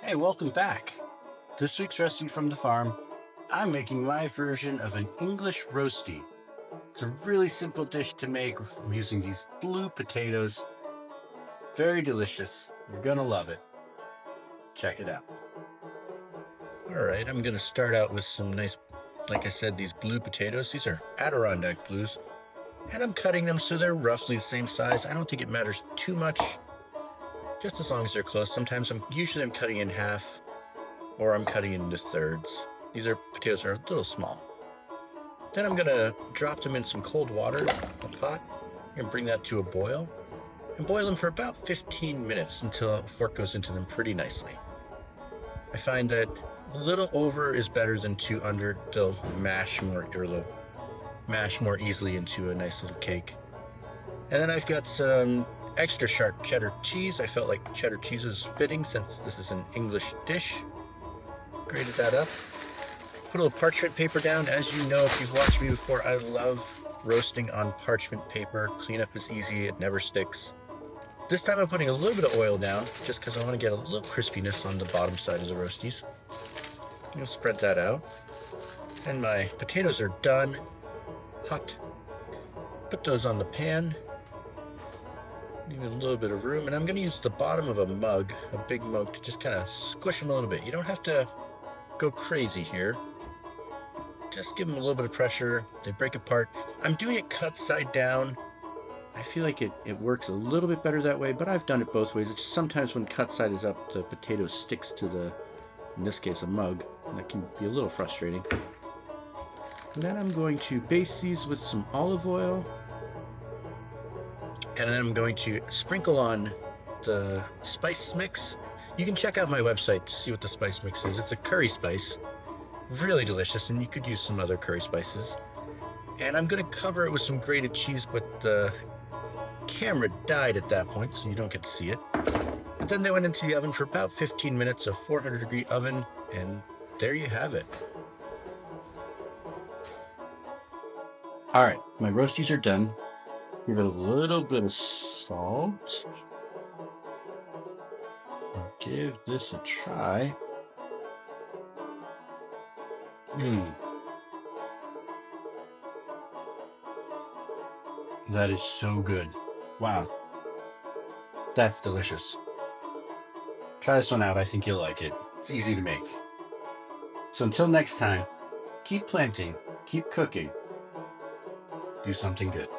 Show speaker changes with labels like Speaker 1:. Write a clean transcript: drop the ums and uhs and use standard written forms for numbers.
Speaker 1: Hey, welcome back. This week's recipe from the farm. I'm making my version of an English roasty. It's a really simple dish to make. I'm using these blue potatoes. Very delicious. You're gonna love it. Check it out. All right, I'm gonna start out with some nice, like I said, these blue potatoes. These are Adirondack blues. And I'm cutting them so they're roughly the same size. I don't think it matters too much, just as long as they're close. Sometimes usually I'm cutting in half, or I'm cutting into thirds. These potatoes are a little small. Then I'm gonna drop them in some cold water, a pot, and bring that to a boil, and boil them for about 15 minutes until a fork goes into them pretty nicely. I find that a little over is better than too under. They'll mash more easily into a nice little cake. And then I've got some extra sharp cheddar cheese. I felt like cheddar cheese is fitting since this is an English dish. Grated that up. Put a little parchment paper down. As you know, if you've watched me before, I love roasting on parchment paper. Cleanup is easy, it never sticks. This time I'm putting a little bit of oil down, just because I want to get a little crispiness on the bottom side of the roasties. I'm gonna spread that out. And my potatoes are done, hot. Put those on the pan. Need a little bit of room, and I'm gonna use the bottom of a mug, a big mug, to just kind of squish them a little bit. You don't have to go crazy here. Just give them a little bit of pressure. They break apart. I'm doing it cut side down. I feel like it works a little bit better that way, but I've done it both ways. It's just sometimes when cut side is up, the potato sticks to in this case, a mug, and that can be a little frustrating. And then I'm going to baste these with some olive oil, and then I'm going to sprinkle on the spice mix. You can check out my website to see what the spice mix is. It's a curry spice, really delicious, and you could use some other curry spices. And I'm gonna cover it with some grated cheese, but the camera died at that point, so you don't get to see it. And then they went into the oven for about 15 minutes, a 400-degree oven, and there you have it. All right, my roasties are done. Give it a little bit of salt. Give this a try. That is so good. Wow. That's delicious. Try this one out. I think you'll like it. It's easy to make. So until next time, keep planting, keep cooking, do something good.